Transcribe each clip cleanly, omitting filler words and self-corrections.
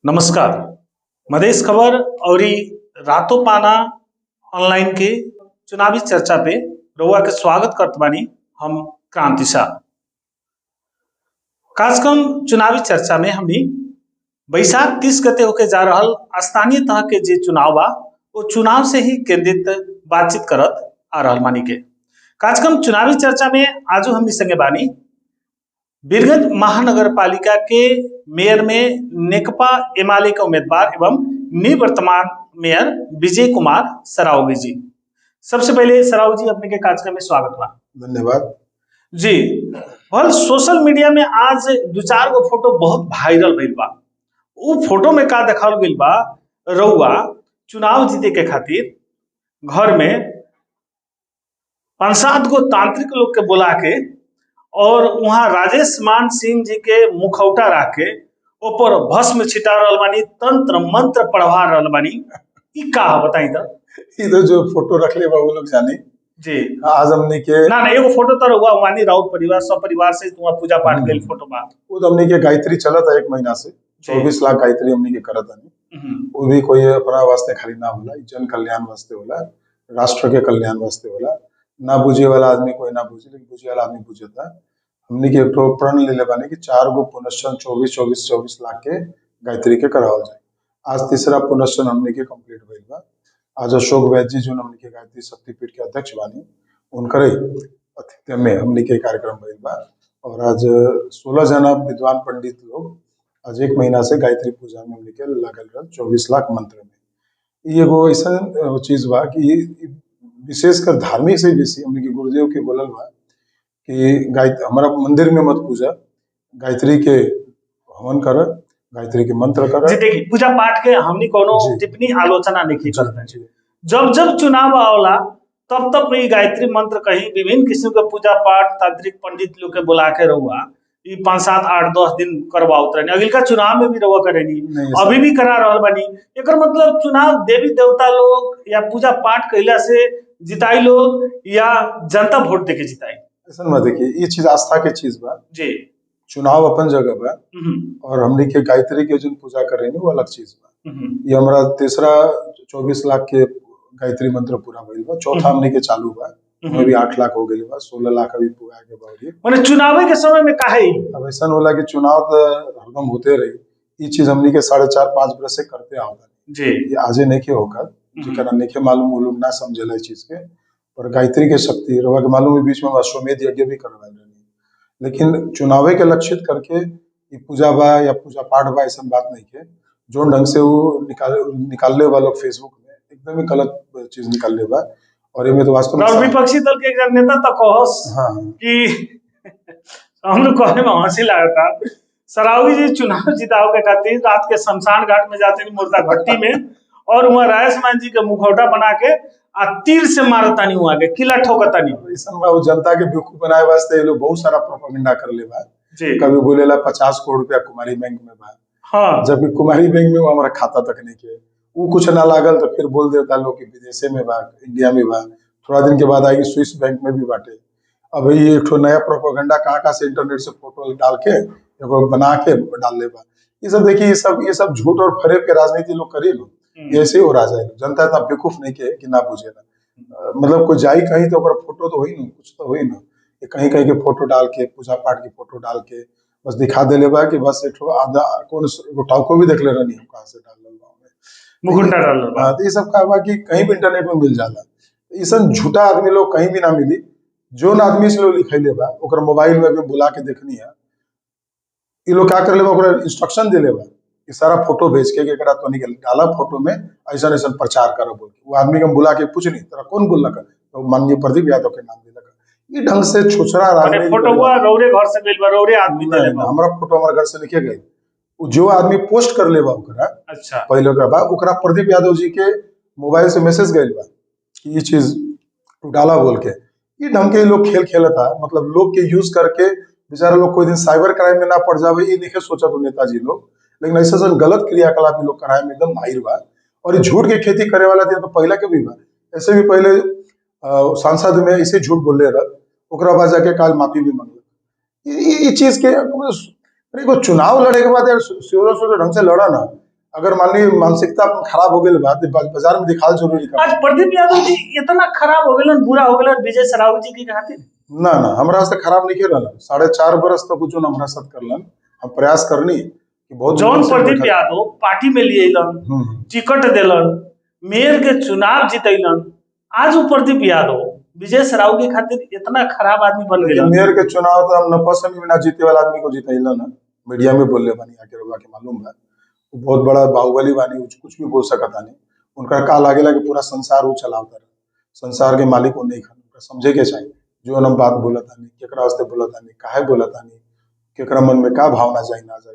नमस्कार। मधेश खबर और रातों पाना ऑनलाइन के चुनावी चर्चा पे रउआ के स्वागत करत बानी हम क्रांति शाह। खासकर चुनावी चर्चा में हमनी बैसाख 30 गते होके जा रहल स्थानीय तह के जे चुनाव बा वो चुनाव से ही केंद्रित बातचीत करत आ रहल मानी के। खासकर चुनावी चर्चा में आजो हमनी संगे बानी वीरगंज महानगर पालिका के मेयर में नेकपा एमाले के उम्मीदवार एवं निवर्तमान मेयर विजय कुमार सरावगी जी। सबसे पहले सराव जी अपने के कार्यक्रम में स्वागत बा। धन्यवाद जी। वह सोशल मीडिया में आज दो चार गो फोटो बहुत वायरल भइल बा। वो फोटो में का देखाल गइल बा, रउआ चुनाव जीते के खातिर घर में 5-7 गो तांत्रिक लोग के बुला के और वहां राजेश मान सिंह जी के मुखौटा रख के ऊपर भस्म छिटा रहल बानी, तंत्र मंत्र पढ़वा रहल बानी। ई का है बताई तो। इधर जो फोटो रख ले वो लोग जाने जी। आज हमने के ना एगो फोटो तो हुआ वानी राउत परिवार सब परिवार से तुम पूजा पाठ के फोटो बा। वो तो हमने के गायत्री चला था 1 महीना से 24 लाख गायत्री हमने के करत हनी। वो भी कोई अपना वास्ते खाली ना होला, जन कल्याण वास्ते होला, राष्ट्र के कल्याण वास्ते होला। ना बुझे वाला आदमी कोई ना बुझे, लेकिन बुझे वाला आदमी बुझता। हमने के एक प्रण ले ले बानी कि 4 गो पुनश्चन 24 लाख के गायत्री के करावल जाए। आज तीसरा पुनश्चन हमने के कंप्लीट भइल बा। आज अशोक वैद्य जी जो हमने के गायत्री शक्तिपीठ के अध्यक्ष बानी उनकरे अतिथ्य में हमने के कार्यक्रम भइल बा। और आज 16 जना विद्वान पंडित लोग आज 1 महीना से गायत्री पूजा में हमने के लागल रह 24 लाख मंत्र में। ये एगो ऐसा चीज बा कि विशेषकर धार्मिक से बेसी हमने के गुरुदेव के बोलल बा कि गायत्री हमारा मंदिर में मत पूजा, गायत्री के हवन कर, गायत्री के मंत्र कर। जी देखिए, पूजा पाठ के हमनी कोनो टिप्पणी आलोचना नहीं करते। जब जब चुनाव आवला तब तब ये गायत्री मंत्र कहीं विभिन्न किस्म के पूजा पाठ तांत्रिक पंडित लोग के बुला के रहुआ 5, 7, 8, 10 दिन करवाओ उतरनी। अगला चुनाव में भी रहुआ करेनी, अभी भी करा रहल बानी। एकर मतलब चुनाव देवी देवता लोग या पूजा पाठ कैला से जिताई लोग या जनता वोट देके जिताई। ऐसा मत देखिए, ये चीज आस्था के चीज बा जी। चुनाव अपन जगह बा और हमने के गायत्री के जो पूजा करेनी वो अलग चीज बा। ये हमारा तीसरा 24 लाख के गायत्री मंत्र पूरा भइल बा। चौथा हमने के चालू बा, उसमें भी 8 लाख हो गइल बा, 16 लाख अभी पूरा के बावरी। माने चुनाव के समय में काहे अब ऐसा होला कि चुनाव तो हरदम होते रही। ये चीज हमने के 4.5-5 बरस से करते आवता जी। ये आजे नहीं के होकर जेकरा नहीं के मालूम वो लोग ना समझेला चीज के। और गायत्री के शक्ति रवा के मालूम है, बीच में अश्वमेध यज्ञ भी करवाए रही। लेकिन चुनावे के लक्षित करके ये पूजा बा या पूजा पाठ बा ऐसा बात नहीं के। जो ढंग से वो निकालने वालों फेसबुक में एकदम ही गलत चीज निकालने बा। और ये तो वास्तव में विपक्षी दल के एक नेता तक कि हम लोग कहने में हंसी लगता। सरावगी जी चुनाव जिताओ के खातिर रात के शमशान घाट में जाते मुर्दा भट्टी में और वहाँ राजेश मान जी के मुखौटा बना के आ तीर से मारता नहीं हुआ के किला ठोकता नहीं। ऐसा वो जनता के बेवकूफ बनाए वास्ते ये लोग बहुत सारा प्रोपेगेंडा कर ले बा। कभी बोलेला 50 करोड़ रुपया कुमारी बैंक में बा। हाँ। जबकि कुमारी बैंक में वो हमारा खाता तक नहीं के। वो कुछ ना लागल तो फिर बोल देता लोग कि विदेशे में बा, इंडिया में बा। थोड़ा दिन के बाद आएगी स्विस बैंक में भी बांटे। अब ये एक नया प्रोपेगेंडा कहाँ से इंटरनेट से फोटो डाल के बना के डाल ले बा। ये सब देखिए, ये सब झूठ और फरेब के राजनीति लोग करे लो। ऐसे ही हो रहा है। जनता इतना बेवकूफ नहीं के कि ना पूछे ना। मतलब कोई जाई कहीं तो फोटो तो हुई ना, कुछ तो हुई ना। कहीं कहीं के फोटो डाल के पूजा पाठ की फोटो डाल के बस दिखा दे बा कि बस एक आधा कौन को भी देख ले रही हम कहाँ से डाल मुकुंडा डाल। हाँ, तो ये सब का बा कि कहीं भी इंटरनेट में मिल जाला। ये सब झूठा आदमी लोग कहीं भी ना मिली। जो आदमी से लोग लिखे ले बा ओकर मोबाइल में भी बुला के देखनी है। ये लोग क्या कर ले बा इंस्ट्रक्शन दे ले बा कि सारा फोटो भेज के तो निकल डाला फोटो में ऐसा ऐसा प्रचार करो बोल के। वो आदमी को बुला के पूछ नहीं तेरा कौन बोल लगा तो माननीय प्रदीप यादव के नाम दे लगा। ये ढंग से छुछरा राजनीति फोटो हुआ रौरे घर से मिल बा रौरे आदमी दे लेबा। हमरा फोटो हमारे घर से लिखे गए। जो आदमी पोस्ट कर लेबा ओकरा अच्छा पहले ओकरा प्रदीप यादव जी के मोबाइल से मैसेज गइल बा कि ये चीज डाला बोल के। ये ढंग के लोग खेल खेलता, मतलब लोग के यूज करके बेचारा लोग कोई दिन साइबर क्राइम में ना पड़ जावे ये नहीं सोचा तो नेताजी लोग। लेकिन ऐसा गलत क्रियाकलाप लोग कराए में एकदम माहिर बा। और ये झूठ की खेती करे वाला तो पहला के भी बा। ऐसे भी पहले सांसद में ऐसे झूठ बोले रहा ओकरा बाद जाके काल माफी भी मांगल। ये चीज के चुनाव लड़े के बाद सोचे ढंग से लड़ा ना अगर मान ली मानसिकता खराब हो गई बात बाजार में दिखाल जरूरी आज का प्रदीप यादव जी इतना खराब हो गए, बुरा हो गए विजय सरावगी जी की खातिर। ना ना हमरा से खराब नहीं खेल 4.5 बरस तक जो हमरा साथ करलन, हम प्रयास करनी कि बहुत जौन दिन से प्रदीप बैठल- यादव पार्टी में लिए टिकट दिलन, मेयर के चुनाव जीतलन, आज वो प्रदीप यादव विजय सरावगी खातिर इतना खराब आदमी बन लेकिन गए। मेयर के चुनाव तो हम नपसंद में ना जीते वाला आदमी को जीतैलन ना, मीडिया में बोलले बानी आके रउआ के मालूम बा, वो बहुत बड़ा बाहुबली बानी, कुछ भी बोल सकता नहीं। उनका का लागेला कि पूरा संसार वो चलावता रहे, संसार के मालिक वो नहीं खान, उनका समझे के चाहिए जो हम बात बोलता नहीं, केकरा वास्ते बोलता नहीं, काहे बोलता नहीं, केकरा मन में का भावना जाए ना जाए,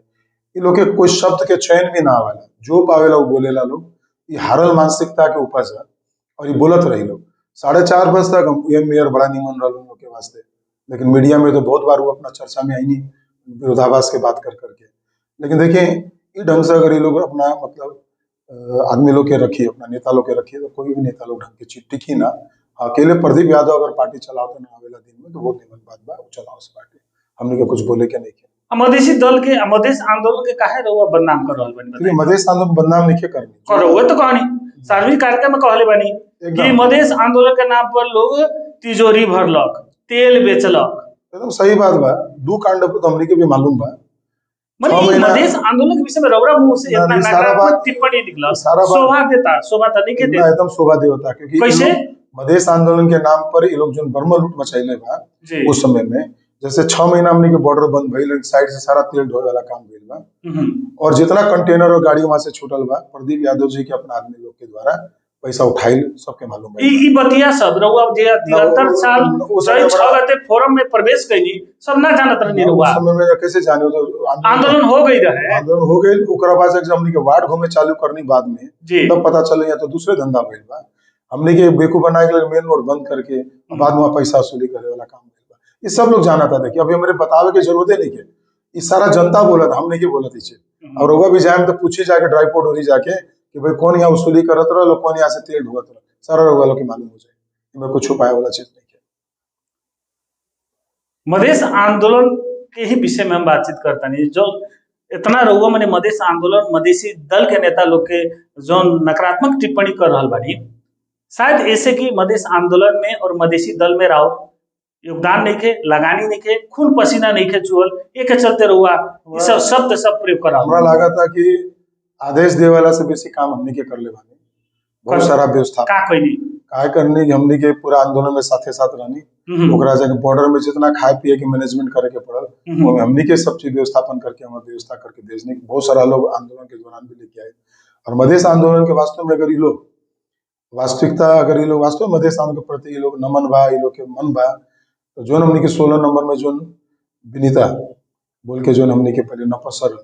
ये लोग के कोई शब्द के चयन भी ना आवेला, जो पावेला वो बोलेला लोग। ये हारल मानसिकता के उपज है और ये बोलत रही लोग। 4.5 वर्ष तक हम ये मेयर बड़ा निमन रहा लोग के वास्ते, लेकिन मीडिया में तो बहुत बार वो अपना चर्चा में आई नहीं, विरोधाभास के बात कर करके। लेकिन देखिए ये ढंग से अगर ये लोग अपना मतलब आदमी लोग के रखिए, अपना नेता लोग के रखिए, तो कोई भी नेता लोग ढंग के टिकी ना। अकेले प्रदीप यादव अगर पार्टी चलाओ तो ना आवेला दिन में, तो बहुत निमन बात बा, चलाओ से पार्टी, हमने के कुछ बोले के नहीं के। मधेसी दल के मधेश आंदोलन के काहे रहुआ बदनाम कर रहल बानी? देखिए मधेश आंदोलन बदनाम नहीं करनी करो वो तो कहनी सार्वजनिक कार्यक्रम में कहले बानी कि एकदम मधेश आंदोलन के नाम पर लोग तिजोरी भरलक, तेल बेचलक। एकदम सही बात बा, 2 कांड तो हमने के भी मालूम बा। माने 6 ई महीना मधेश आंदोलन के विषय में रउरा मुंह से ना, इतना नहीं, सारा नकारात्मक बात- टिप्पणी निकला, सारा बात- शोभा देता, शोभा तो नहीं के इतना देता। एकदम शोभा देवता, क्योंकि ये कैसे? लोग मधेश आंदोलन के नाम पर ये लोग जो बर्मा लूट मचाइले बा जी। उस समय में, जैसे 6 महीना हमने के बॉर्डर बंद भइल, साइड से सारा तेल ढोए वाला काम भइल बा, और जितना कंटेनर और गाड़ी वहां से छूटल बा, प्रदीप यादव जी के अपना आदमी लोग के द्वारा पैसा उठाइल, सबके मालूम बा। ई बतिया सब रउआ जे 73 साल उस जय समय छह बड़ा- गते फोरम में प्रवेश कैनी, सब ना जानत रहनी रउआ। उस समय में कैसे जाने, तो आंदोलन हो गई रहे आंदोलन हो गई, ओकरा बाद से जब हमने के वार्ड घूमे चालू करनी बाद में, जी। तब पता चले या तो दूसरे धंधा भइल बा, हमने के बेवकूफ बनाए के लिए मेन रोड बंद करके बाद में वहाँ पैसा वसूली करे वाला काम भइल बा। ये सब लोग जाना था। देखिए अभी हमारे बतावे के जरूरत नहीं के, ये सारा जनता बोला था, हमने के बोला थी। और होगा भी जाए तो पूछी जाके ड्राईपोर्ट हो रही जाके कि भाई कौन यहाँ वसूली करत रहा, कौन यहाँ से तेल ढुआत रहा, सारा लोग वालों की मालूम हो जाए, इनमें कुछ छुपाए वाला चीज नहीं है। मधेश आंदोलन के ही विषय में हम बातचीत करता नहीं, जो इतना रहुआ मैंने मधेश आंदोलन मधेसी दल के नेता लोग के जो नकारात्मक टिप्पणी कर रहा बानी, शायद ऐसे कि मधेश आंदोलन में और मधेसी दल में राव योगदान नहीं खे, लगानी नहीं खे, खून पसीना नहीं खे चुअल, ये के चलते रहुआ ये सब शब्द सब प्रयोग कर हमरा रहा। लगा था कि आदेश दे वाला से बेसी काम हमने के कर ले बानी, बहुत सारा व्यवस्था का कोई नहीं काय करनी कि हमने के पूरा आंदोलन में साथे साथ रहनी, ओकरा जाके बॉर्डर में जितना खाए पिए के मैनेजमेंट करे के पड़ल, वो हमने के सब चीज व्यवस्थापन करके हम व्यवस्था करके भेजने, बहुत सारा लोग आंदोलन के दौरान भी लेके आए। और मधेश आंदोलन के वास्तव में अगर ये लोग वास्तविकता, अगर ये लोग वास्तव में मधेश आंदोलन के प्रति ये लोग नमन बा, ये लोग के मन बा, तो जो हमने के 16 नंबर में जो विनीता बोल के जो हमने के पहले नपसर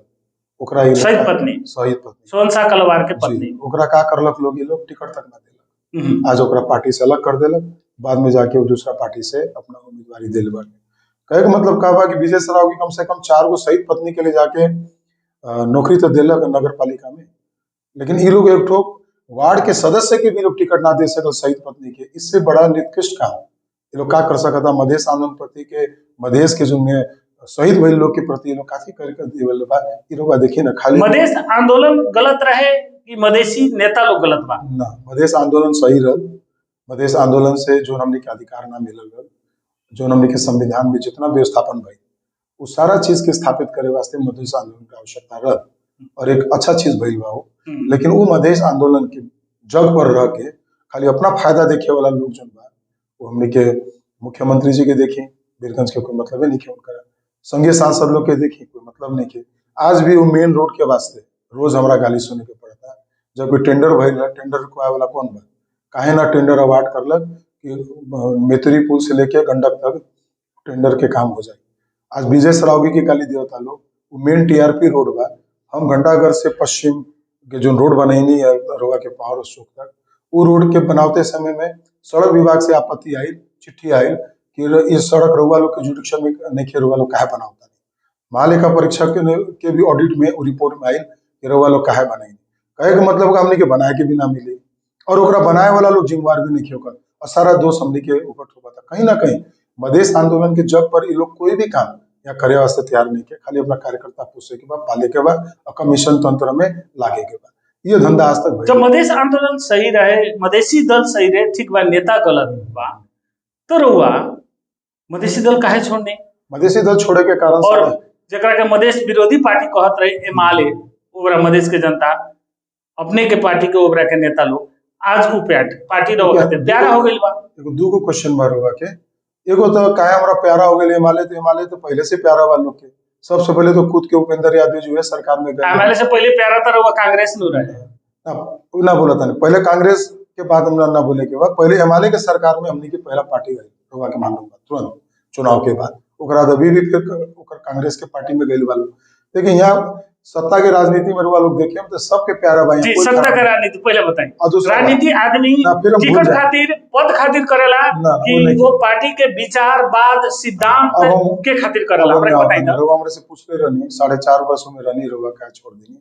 ओकरा ये शहीद पत्नी सोनसा कलवार के पत्नी, ओकरा का करलक लोग, ये लोग टिकट तक ना देलक, आज ओकरा पार्टी से अलग कर देलक, बाद में जाके वो दूसरा पार्टी से अपना उम्मीदवारी दिल बन। कहे का मतलब का बा कि विजय सरावगी कम से कम 4 गो शहीद पत्नी के लिए जाके नौकरी तो दिलक नगर पालिका में, लेकिन ये लोग एक ठो वार्ड के सदस्य के भी लोग टिकट ना दे सकल शहीद पत्नी के, इससे बड़ा निकृष्ट काम ये लोग का कर सकता। मधेश आंदोलन प्रति के मधेश के जो शहीद भइल लोग के प्रति लोग काफी करके देवल बा, ये लोग देखिए ना खाली मधेश आंदोलन गलत रहे कि मधेसी नेता लोग गलत बा? ना, मधेश आंदोलन सही रहल। मधेश आंदोलन से जो हमने के अधिकार ना मिलल रहल, जो हमने के संविधान में जितना व्यवस्थापन भइल, वो सारा चीज के स्थापित करे वास्ते मधेश आंदोलन की आवश्यकता रहल और एक अच्छा चीज भइल बा वो। लेकिन वो मधेश आंदोलन के जग पर रह के खाली अपना फायदा देखे वाला लोग जन बा, वो हमने के मुख्यमंत्री जी के देखी, बीरगंज के कोई मतलब नहीं के, उनका संघीय सांसद लोग के देखी कोई मतलब नहीं के। आज भी वो मेन रोड के वास्ते रोज हमारा गाली सुने के पड़ता, जब कोई टेंडर भइल, टेंडर रुकवाए वाला कौन बा, काहे ना टेंडर अवार्ड करलक कि मेतरी पुल से लेके गंडक तक टेंडर के काम हो जाए। आज विजय सरावगी की गाली देवता लोग, वो मेन टीआरपी रोड बा, हम घंटाघर से पश्चिम के जो रोड बनैनी है रोआ के पावर चौक तक, वो रोड के बनाते समय में सड़क विभाग से आपत्ति आई, चिट्ठी आई कि इस सड़क रउआ लोग के जुडिक्शन में नहीं खे, रउआ लोग काहे बनावता नहीं। महालेखा परीक्षक के भी ऑडिट में रिपोर्ट में आई कि रउआ लोग काहे बनाई, कहे के मतलब हमने के बनाए के भी ना मिले और ओकरा बनाए वाला लोग जिम्मेवार भी नहीं होकर, और सारा दोष हमने के ऊपर ठोका था। कहीं ना कहीं मधेश आंदोलन के जग पर ये लोग कोई भी काम या करे वास्ते तैयार नहीं के, खाली अपना कार्यकर्ता पूछे के बाद, पाले के बाद और कमीशन तंत्र में लागे के बाद, ये धंधा आज तक जब मधेश आंदोलन सही रहे, मधेसी दल सही रहे, ठीक बा, नेता गलत बा, तो रहुआ मधेसी दल काहे छोड़ने? मधेसी दल छोड़े के कारण और जकरा के मधेश विरोधी पार्टी कहत रहे एमाले, ओकरा मधेश के जनता अपने के पार्टी के ओकरा के नेता लोग आज उ पार्टी रहो खातिर प्यारा हो गइल बा। एगो दूगो क्वेश्चन मार हुआ के, एगो तो काहे हमरा प्यारा हो गइल एमाले, तो एमाले तो पहले से प्यारा बा लोग के, सबसे पहले तो कूद के उपेंद्र यादव जो है सरकार में गए, एमाले से पहले प्यारा तो रहुआ कांग्रेस में रहे ना बोला था, पहले कांग्रेस के बाद हम ना बोले के बाद पहले एमाले के सरकार में हमनी के पहला पार्टी गई रहुआ के मालूम बा, तुरंत चुनाव के बाद ओकरा अभी भी फिर ओकर कांग्रेस के पार्टी में गइल वालो। लेकिन यहाँ सत्ता के राजनीति में रुआ लोग देखे तो सबके प्यारा भाई जी, सत्ता के राजनीति पहले बताएं, राजनीति आदमी टिकट खातिर पद खातिर करेला कि वो पार्टी के विचारवाद सिद्धांत के खातिर करेला? हमरा बताई ना, रुआ हमरे से पूछले रहनी 4.5 वर्षों में रहनी, रुआ का छोड़ देनी,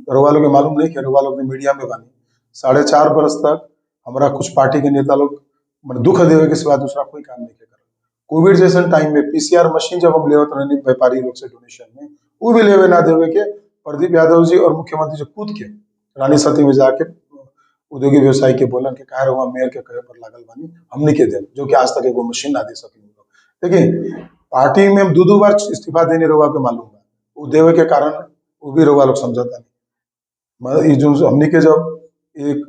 रुआ लोग के मालूम नहीं कि रुआ लोग ने मीडिया में बानी 4.5 वर्ष तक हमरा कुछ पार्टी के नेता लोग दुख देवे के सिवा दूसरा कोई काम नहीं कर। कोविड जैसे टाइम में पीसीआर मशीन जब हम लेवत रहनी व्यापारी लोग से डोनेशन में, वो भी लेवे ना देवे के प्रदीप यादव जी और मुख्यमंत्री जी कूद के रानी सती में जाके उद्योगी व्यवसायी के बोलन के कहा रहा मेयर के कहे पर लागल बानी हमने के दे, जो कि आज तक एगो मशीन ना दे सके लोग। लेकिन पार्टी में हम दो बार इस्तीफा देने रहुआ के मालूम बा, वो देवे के कारण वो भी रहुआ लोग समझता नहीं। जो हमने के जब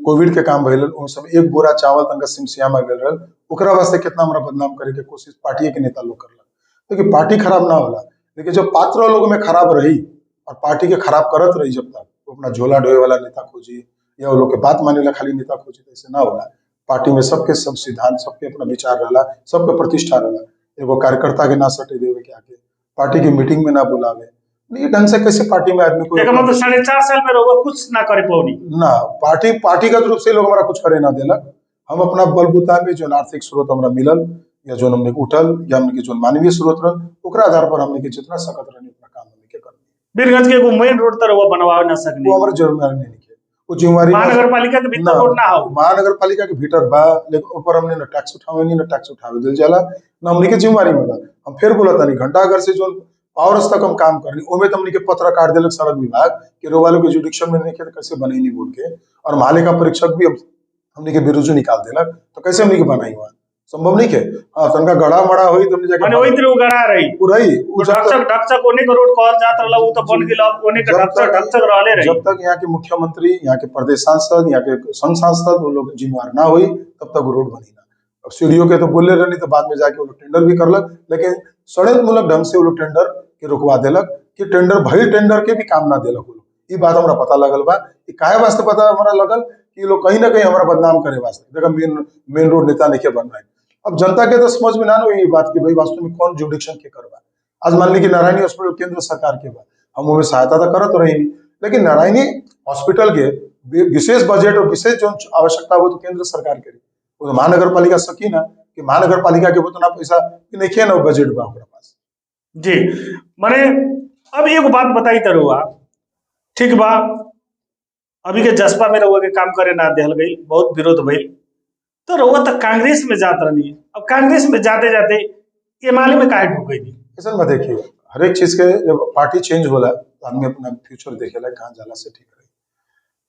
कोविड के काम भइल उस समय एक बोरा चावल तनका सिमसिया में गल रहा, ओकरा वास्ते कितना हमरा बदनाम करे के कोशिश पार्टी के नेता लोग करला। लेकिन पार्टी खराब ना होला, लेकिन जब पात्र लोग में खराब रही और पार्टी के खराब करत रही, जब तक वो अपना झोला ढोए वाला नेता खोजी या वो लोग के बात माने वाला खाली नेता खोजी, तो ऐसे ना होला। पार्टी में सबके सब सिद्धांत, सबके अपना विचार रहला, सबके प्रतिष्ठा रहला। एगो कार्यकर्ता के ना सटे देवे के आके, पार्टी की मीटिंग में ना बुलावे, ये ढंग से कैसे पार्टी में आदमी को 4.5 साल में रहुआ कुछ ना करे पौनी ना, पार्टीगत रूप से लोग हमारा कुछ करे ना देलक। हम अपना बलबूता में जो आर्थिक स्रोत हमरा मिलल या जो हमने उठल या हमने जो मानवीय स्रोत रहल, ओकरा आधार पर हमने जितना सकत रहनी अपना काम हमने के कर। बीरगंज के एगो मेन रोड तर वो बनवा ना सकनी, वो हमारे जिम्मेदारी नहीं है, वो जिम्मेदारी महानगरपालिका के भीतर रोड ना हो, महानगरपालिका के भीतर बा, लेकिन ऊपर हमने ना टैक्स उठावे नहीं, ना टैक्स उठावे दिल जाला, ना हमने के जिम्मेदारी में बा। हम फिर बोला था नहीं, घंटाघर से जो पावर्स तक हम काम करनी, ओमे तो हमने के पत्र काट दिलक सड़क विभाग के रोवालों के जुडिक्शन में नहीं के कैसे बने नहीं बोल के, और माले का परीक्षक भी हमने के बिरुजू निकाल दिलक, तो कैसे हमने के बनाई हुआ संभव नहीं है। हाँ, तनका गड़ा मड़ा होई तो हमने जाके माने वही तरह गड़ा रही पूराई ढकचक ओने के रोड कहल जात रहला, वो तो बन गेल, ओने के ढकचक रहले रही। जब तक यहाँ के मुख्यमंत्री, यहाँ के प्रदेश सांसद, यहाँ के संघ सांसद वो लोग जिम्मेवार ना हुई, तब तक वो रोड बनी ना। अब सीडीओ के तो बोले रहनी, तो बाद में जाके वो लोग टेंडर भी करलक, लेकिन षड्यंत्रमूलक ढंग से वो लोग टेंडर के रुकवा देलक कि टेंडर भइल टेंडर के भी काम ना देलक वो लोग। ये बात हमरा पता लगल बा, कि काहे वास्ते पता हमरा लगल कि लोग कहीं ना कहीं हमरा बदनाम करे वास्ते, देखा मेन रोड नेता नहीं के बन रहे। अब जनता के तो समझ में ना हुई बात कि भाई वास्तव में कौन जुडिक्शन के करवा। आज मान ली कि नारायणी हॉस्पिटल केंद्र सरकार के बा, हम उनमें सहायता तो करत रही, लेकिन नारायणी हॉस्पिटल के विशेष बजट और विशेष जो आवश्यकता हो तो केंद्र सरकार के, वो तो महानगरपालिका सकी ना, कि महानगरपालिका के उतना पैसा नहीं ना बजट बा हमारे पास। जी, माने अब एक बात बताई तरुआ, ठीक बा, अभी के जसपा में रहुआ के काम करे ना देहल गई, बहुत विरोध भइल, तो रहुआ तक कांग्रेस में जात रही। अब कांग्रेस में जाते जाते एमाले में काहे ढुक गई? ऐसा मत देखिए, हर एक चीज के जब पार्टी चेंज होला आदमी अपना फ्यूचर देखेला कहाँ जाला से ठीक रही।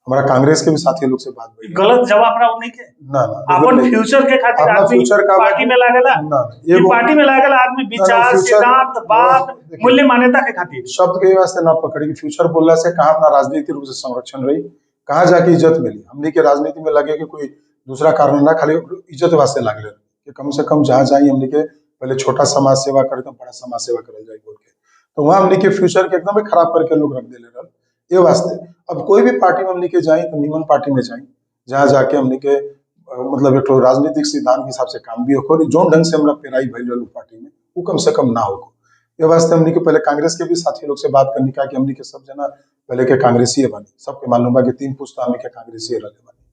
हमारा कांग्रेस के भी साथी लोग से बात हुई, गलत जवाब रहा नहीं के ना अपन फ्यूचर के खातिर आदमी पार्टी में लागेला ना, ये पार्टी में लागेला आदमी विचार सिद्धांत बात मूल्य मान्यता के खातिर। शब्द के वास्ते ना पकड़ी कि फ्यूचर बोलने से कहाँ अपना राजनीतिक रूप से संरक्षण रही, कहाँ जाके इज्जत मिली। हमने के राजनीति में लगे कि कोई दूसरा कारण ना, खाली इज्जत वास्ते लागले कि कम से कम जहाँ जाए हमने के पहले छोटा समाज सेवा करे तो बड़ा समाज सेवा करल जाए बोल के, तो वहाँ हमने के फ्यूचर के एकदम खराब करके लोग रख दे रहे ये वास्ते। अब कोई भी पार्टी में हमने के जाए तो निमन पार्टी में जाए, जहाँ जाके हमने के मतलब एक राजनीतिक सिद्धांत के हिसाब से काम भी हो, जो ढंग से हमारा पेराई भइल रहल पार्टी में वो कम से कम ना हो। ये वास्ते हमने के पहले कांग्रेस के भी साथी लोग से बात करनी का कि हमने के सब जना पहले के कांग्रेसी बनी, सबके मालूम बा कि 3 पुस्ता हमने के कांग्रेसी रहे बनी,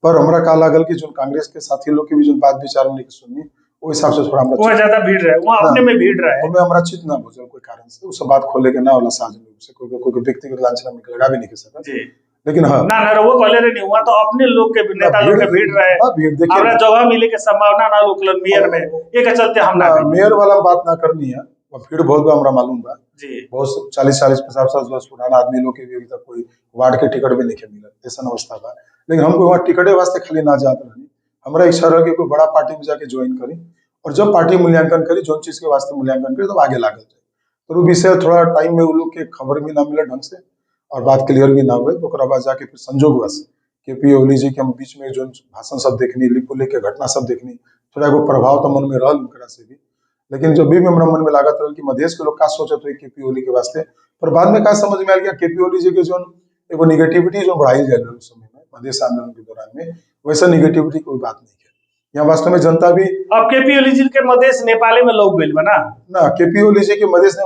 पर हमरा का लागल कि जो कांग्रेस के साथी लोग के भी जो बात विचार हमने के सुननी वो हिसाब से थोड़ा हमरा ज्यादा भीड़ रहे, वो अपने में भीड़ रहे, हमें हमरा चित ना बुझल कोई कारण से उस बात खोले के ना होला सार्वजनिक से कोई व्यक्तिगत लांछना में लगा भी नहीं के सकता जी। लेकिन हाँ ना वो कॉले रे नहीं हुआ तो अपने लोग के नेता लोग के भीड़ रहे, भीड़ देखिए हमरा जगह मिले के संभावना ना लोकल मेयर में, ये के चलते हम ना मेयर वाला बात ना करनी है। और भीड़ बहुत बा, हमरा मालूम बा। जी बहुत 40-40, 50-50 वर्ष पुराना आदमी लोग के भी अभी तक कोई वार्ड के टिकट भी नहीं मिलल, ऐसा अवस्था बा। लेकिन हमको वहाँ टिकटे वास्ते खाली ना जात रही, हमारा इच्छा रहा कि कोई बड़ा पार्टी में जाके ज्वाइन करी, और जब पार्टी मूल्यांकन करी, जो चीज के वास्ते मूल्यांकन करी, तब आगे लागल जाए। तो वो विषय थोड़ा टाइम में वो लोग के खबर भी ना मिले ढंग से, और बात क्लियर भी ना हुए, तो ओकरा बाद जाके फिर संजोगवश केपी ओली जी के हम बीच में जो भाषण सब देखनी, लिपुले के घटना सब देखनी, थोड़ा एगो प्रभाव तो मन में रहल उनकरा से भी। लेकिन जब भी हमरा मन में लागत रहल कि मधेश के लोग का सोचत हुई केपी ओली के वास्ते, पर बाद में का समझ में आयल कि केपी ओली जी के जो एगो निगेटिविटी जो बढ़ाई जाए उस समय में मधेश आंदोलन के दौरान में, वैसा निगेटिविटी कोई बात नहीं है। यहाँ वास्तव में जनता भी अब केपी ओली जी के मधेश नेपाले में लोग गइल बा ना ना, केपी ओली जी के मधेश ने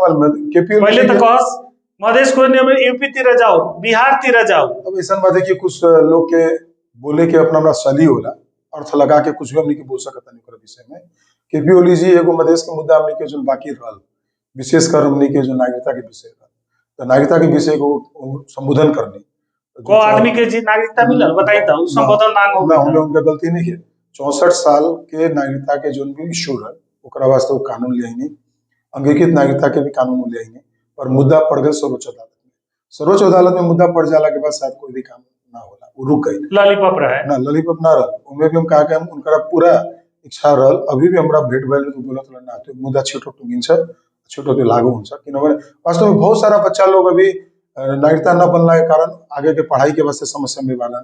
केपी ओली पहले जी तो के कहस मधेश कोई नहीं, हमें यूपी तीर जाओ, बिहार तीर जाओ। अब ऐसा बात है कि कुछ लोग के बोले के अपना अपना सली होला, अर्थ लगा के कुछ भी हमने के बोल सकता नहीं ओकरा विषय में। केपी ओली जी एगो मधेश के मुद्दा हमने के जो बाकी रहल, विशेषकर हमने के जो नागरिकता के विषय रहल, तो नागरिकता के विषय को संबोधन करनी, को आदमी के जी नागरिकता मिलल बताई था, उस संबोधन मांग हो ना, गई हमें था। उनका गलती नहीं है। 64 साल के नागरिकता के जो भी इशू है, ओकरा वास्ते वो कानून ले आईनी, अंगीकृत नागरिकता के भी कानून ले आईनी, और मुद्दा पड़ गए सर्वोच्च अदालत में। सर्वोच्च अदालत में मुद्दा पड़ जाला के बाद शायद कोई भी काम ना होला, वो रुक गई लॉलीपॉप रहे ना, लॉलीपॉप ना रह, उनमें भी हम कहा कि हम उनका पूरा इच्छा रहल, अभी भी हमरा भेट भइल तो बोलत रहल ना, तो मुद्दा छिटो टुंगिन्छ, छिटो त्यो लागू हुन्छ, किनभने वास्तव में बहुत सारा बच्चा लोग अभी नागरिकता न बनला के कारण आगे के पढ़ाई के वास्ते समस्या में बाला,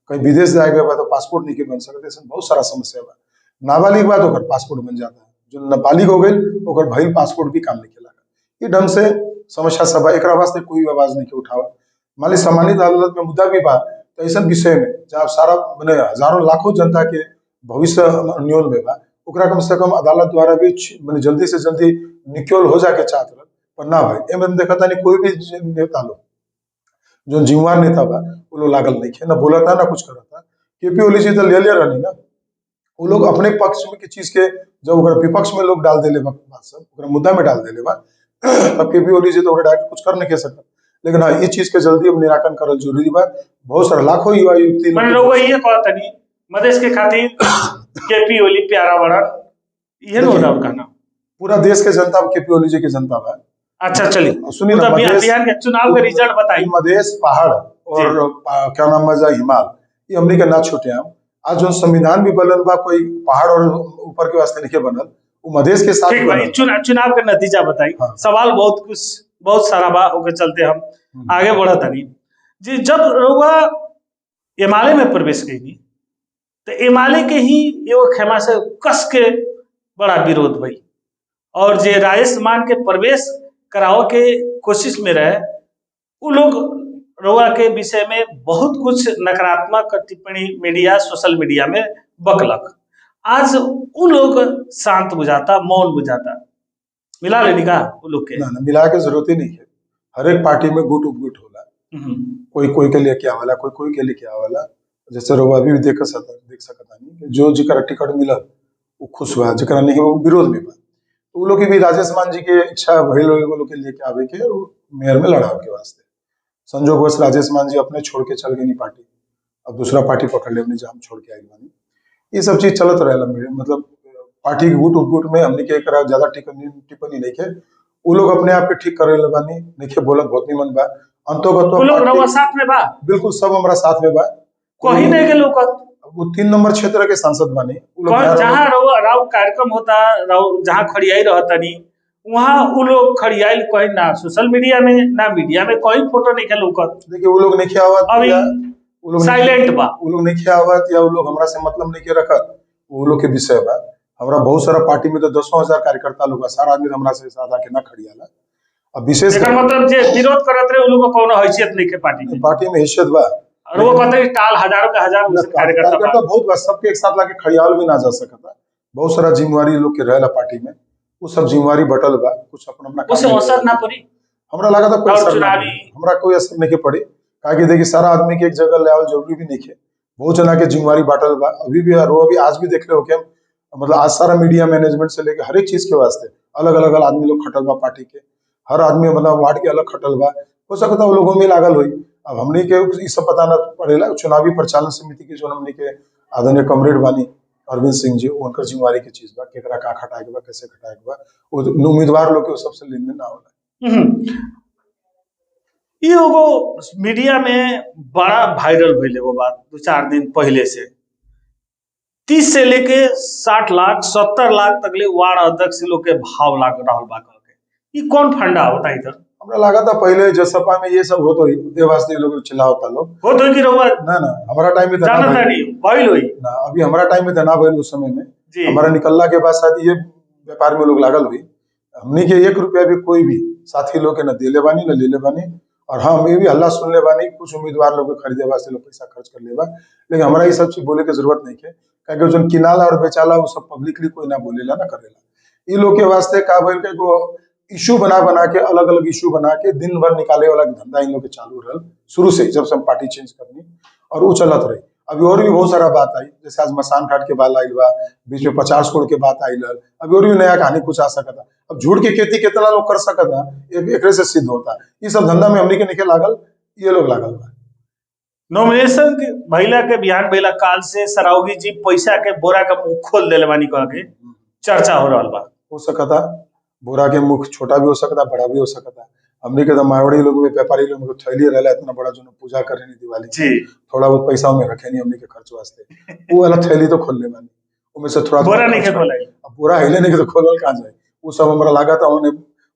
कहीं विदेश जाए के बाद तो पासपोर्ट नहीं के बन सकते, ऐसे बहुत सारा समस्या बा। नाबालिग बाद ओकर पासपोर्ट बन जाता है, जो नाबालिग हो गई ओकर भइल पासपोर्ट भी काम नहीं के लगा। ये ढंग से समस्या सब बा, एकरा वास्ते कोई आवाज नहीं के उठावा। मान ली सम्मानित अदालत में मुद्दा भी बा, तो ऐसा विषय में जहाँ सारा मैंने हजारों लाखों जनता के भविष्य अन्योन में बा, ओकरा कम से कम अदालत द्वारा भी मैंने जल्दी से जल्दी निक्योल हो जाके चाहत रह, पर ना भाई एम देखा था नहीं, कोई भी नेता लोग जो जिम्मेवार नेता बा वो लोग लागल नहीं है, ना बोला था ना कुछ करा था। केपी ओली जी तो ले लिया रहनी ना, वो लोग अपने पक्ष में की चीज के जब ओकरा विपक्ष में लोग डाल देले बात सब, ओकरा मुद्दा में डाल देले बा, तब केपी ओली जी तो ओकरा डायरेक्ट कुछ कर नहीं के सकता। लेकिन हाँ, ये चीज के जल्दी अब निराकरण करल जरूरी बा। बहुत सारा लाखों युवा युवती मन लोग ये कहता नहीं मधेश के खातिर केपी ओली प्यारा बड़ा, ये नो रहा कहना। पूरा देश के जनता केपी ओली जी की जनता बा। अच्छा चलिए, सुनिए ना, मतलब मधेश बिहार के चुनाव के रिजल्ट बताइए। मधेश पहाड़ और क्या नाम है हिमाल, ये हमने के ना छूटे हम। आज जो संविधान भी बनल बा, कोई पहाड़ और ऊपर के वास्ते नहीं बनल, वो मधेश के साथ ठीक भाई, चुनाव का नतीजा बताई। हाँ। सवाल बहुत सारा बा, ओके चलते हम आगे बढ़त नहीं जी। जब रउआ एमाले में प्रवेश कईनी, तो एमाले के ही एगो खेमा से कस के बड़ा विरोध भई, और जे राजेश मान के प्रवेश कराओ के कोशिश में रहे, वो लोग रउआ के विषय में बहुत कुछ नकारात्मक टिप्पणी मीडिया, सोशल मीडिया में बकलक। आज वो लोग शांत बुझाता, मौन बुझाता, मिला लेनी का वो लोग के ना मिला के जरूरत ही नहीं है। हर एक पार्टी में गुट उपगुट होला, कोई कोई के लिए क्या वाला, कोई कोई के लिए क्या वाला। जैसे रउआ भी देख सकता नहीं कि जो जिकरा टिकट मिलल वो खुश हुआ, जिकरा नहीं वो विरोध में बा। तो वो लोग की भी राजेश मान जी के इच्छा भइल वो लोग के लेके आवे के मेयर में लड़ाव के वास्ते। संजोगवश राजेश मान जी अपने छोड़ के चल गई पार्टी, अब दूसरा पार्टी पकड़ ले अपने, जहाँ छोड़ के आई बानी। ये सब चीज चलत रहेला, मतलब पार्टी के गुट उपगुट में हमने के ज्यादा टिप्पणी नहीं के, वो लोग अपने आप के ठीक करे बानी, नहीं बोलत बहुत निमन बा। अंतोगत साथ में बा, बिल्कुल सब हमारा साथ में बा, कोई नहीं के लोग। वो 3 नंबर क्षेत्र के सांसद बानी, जहाँ राव कार्यक्रम होता, जहाँ खड़ियाई रहता नहीं, वहाँ वो लोग खड़ियाई कहीं ना सोशल मीडिया में ना मीडिया में कोई फोटो नहीं के लोग। देखिए वो लोग नहीं आवत, अभी वो लोग साइलेंट बा, वो लोग नहीं आवत, या वो लोग हमरा से मतलब नहीं के रखत, वो लोग के विषय बा। हमरा बहुत सारा पार्टी में तो 10,000 कार्यकर्ता लोग, सारा आदमी हमरा से साथ आके ना खड़ियाला। अब विशेष मतलब जे विरोध करत रहे, वो लोग को कोनो हैसियत नहीं के पार्टी में, पार्टी में हैसियत बा, और वो कहते हैं टाल हजारों के हजार कार्यकर्ता बहुत बा, सबके एक साथ लाके खड़ियाल भी ना जा सकता। बहुत सारा जिम्मेवारी लोग के रहेला पार्टी में, वो सब जिम्मेवारी बटल बा, कुछ अपना अपना उसे असर ना पड़ी। हमरा लगा था कोई असर ना पड़ी, हमरा कोई असर नहीं के पड़ी, काहे कि देखिए सारा आदमी के एक जगह ले आवल जरूरी भी नहीं है। बहुत जना के जिम्मेवारी बांटल बा, अभी भी अभी आज भी देख रहे हो कि मतलब आज सारा मीडिया मैनेजमेंट से लेके हर एक चीज के वास्ते अलग अलग आदमी लोग खटल बा पार्टी के, हर आदमी मतलब वार्ड के अलग खटल बा। हो सकता है वो लोगों में लागल हुई, अब हमने के सब पता ना पड़ेला। चुनावी परिचालन समिति के जो हमने के आदरणीय कमरेड बानी अरविंद सिंह जी उनकर जिम्मेवारी की चीज बा, केकरा का खटाए के बा, कैसे खटाए के बा, वो उम्मीदवार लोग के वो सबसे लेन देन ना होला। ई एगो मीडिया में बड़ा वायरल भइल एगो बात 2-4 दिन पहले से 30 से लेके 60 लाख 70 लाख तक ले वार्ड अध्यक्ष लोग के भाव लाग रहल बा कह के। ई कौन फंडा होता इधर? हमरा लगा था पहले जसपा में ये सब हो तो ये वास्ते लोग चिल्ला होता लोग हो तो की रहुआ ना ना हमारा टाइम में तो ना जानता भइल। नहीं भइल होई ना अभी हमारा टाइम में तो ना भइल उस समय में। जी हमारा निकलला के बाद शायद ये व्यापार में लोग लागल हुई। हमने के 1 रुपया भी कोई भी साथी लोग के न दिले बानी न लेले बानी। और हाँ ये भी हल्ला सुन ले बानी कुछ उम्मीदवार लोग के खरीदे वास्ते लोग पैसा खर्च कर लेबा, लेकिन हमारा ये सब चीज बोले के जरूरत नहीं है, क्योंकि जो किनाला और बेचाला वो सब पब्लिकली कोई ना बोलेला ना करेला। ये लोग के वास्ते का भइल के एगो इशू बना बना के अलग अलग इशू बना के दिन भर निकाले वाला धंधा इन लोग के चालू रहल शुरू से, जब से हम पार्टी चेंज करनी और वो चलत रही। अभी और भी बहुत सारा बात आई, जैसे आज मसान घाट के बात आई बा, बीच में 50 करोड़ के बात आई लल, अभी और भी नया कहानी कुछ आ सकता। अब झूठ की खेती कितना लोग कर सकता एक से सिद्ध होता। ये सब धंधा में हमने के निकल लागल, ये लोग लागल बा। नॉमिनेशन के महिला के बिहान बेला काल से सरावगी जी पैसा के बोरा का मुंह खोल देले बानी कह के चर्चा हो रहल बा। हो सकता बोरा के मुख छोटा भी हो सकता, बड़ा भी हो सकता। हमने के तो मारवाड़ी लोग में व्यापारी लोग में थैली रहला इतना बड़ा जो पूजा करे नहीं दिवाली जी थोड़ा बहुत पैसा में रखे नहीं हमने के खर्च वास्ते, वो वाला थैली तो खोल ले बानी उनमें से थोड़ा बोरा नहीं के खोलाई। अब बोरा हिले नहीं के तो खोलल कहाँ जाए। वो सब हमारा लगा था उन्हें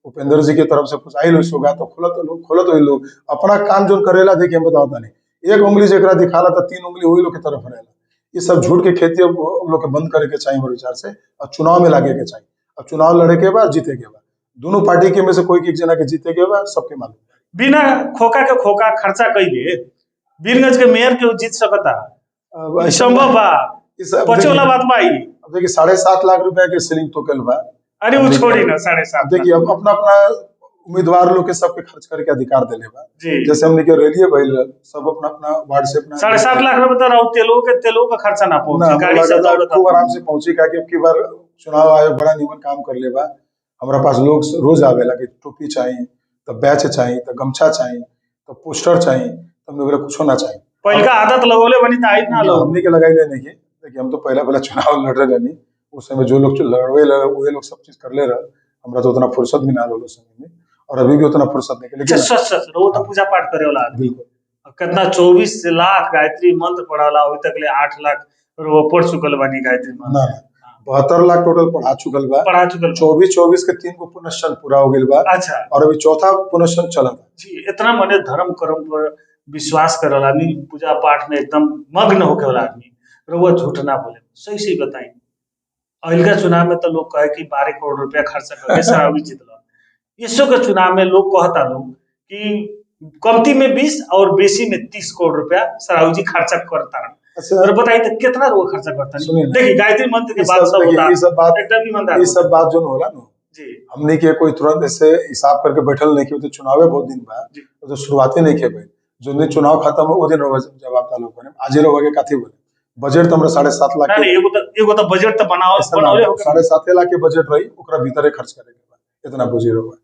उपेंद्र जी की तरफ से कुछ आई लोग होगा तो खोलत वही लोग अपना काम जो करेला देखिए हम बताओ नहीं, एक उंगली जरा दिखाला तो 3 उंगली वही लोग की तरफ रहेला। ये सब झूठ के खेती अब लोग के बंद करे के चाहिए हमारे विचार से, और चुनाव में लागे के चाहिए। अब चुनाव लड़े के बाद जीते के बाद दोनों पार्टी के में से कोई एक जना के जीते के बाद सबके मालूम। बिना खोखा के खोखा खर्चा कइले बीरगंज के मेयर के जीत सकता संभव बा? पचोला बात बा ई। अब देखिए 7.5 लाख रुपया के सीलिंग तो कल बा। अरे वो छोड़ी ना 7.5 देखिए अब अपना अपना उम्मीदवार लोग के सबके खर्च करके अधिकार देले बा। जी जैसे हमने के रेलिए भइल सब अपना अपना वार्ड से अपना 7.5 लाख रुपए तो तेलों का खर्चा ना पहुंचे, गाड़ी से दौड़त खूब आराम से पहुंची का कि अब की बार चुनाव आयोग बड़ा निमन काम कर ले बा। हमारा पास लोग रोज आवेला कि टोपी चाहिए तो बैच चाहिए तो गमछा चाहिए तो पोस्टर चाहिए तो हमने कुछ होना चाहिए। पहले आदत लगोले बनी तो आई ना लोग हमने के लगाई ले नहीं। देखिए हम तो पहला चुनाव लड़ रहे नहीं, उस समय जो लोग लड़वे वो लोग सब चीज कर ले रहा। हमरा तो उतना फुर्सत भी ना रहा उस समय में, और अभी भी उतना फुर्सत नहीं। लेकिन सच वो तो पूजा पाठ करे वाला आदमी बिल्कुल कितना 24 लाख गायत्री मंत्र पढ़ाला अभी तक ले 8 लाख पढ़ चुकल बानी गायत्री मंत्र। 72 लाख टोटल पढ़ा चुकल बा। 24 के 3 को पुनश्चन पूरा हो गइल बा। अच्छा और अभी चौथा पुनश्चन चला था जी। इतना मने धर्म कर्म पर विश्वास करे वाला आदमी, पूजा पाठ में एकदम मग्न होके वाला आदमी, रउआ झूठ ना बोले, सही सही बताई। अहिलका चुनाव में तो लोग कहे कि 12 करोड़ रुपया खर्च करके सरावगी जीतल। इसो के चुनाव में लोग कहता लोग कि कमती में 20 और बेसी में 30 करोड़ रुपया सरावगी जी खर्चा करता। और बताइए तो कितना लोग खर्चा करता है? देखिए गायत्री मंत्र के बाद सब होता, ये सब बात एकदम ईमानदार, ये सब बात जो होला ना जी हमने के कोई तुरंत ऐसे हिसाब करके बैठल नहीं कि तो चुनाव बहुत दिन बाद तो शुरुआती नहीं के भाई जो दिन चुनाव खत्म हो वो दिन जवाब तालुक करे आज रहो के काथी बोले बजट तो हमरा 7.5 लाख नहीं एगो तो बजट तो बनाओले 7.5 लाख के बजट रही ओकरा भीतरे खर्च करे के बा इतना बुझी रहो।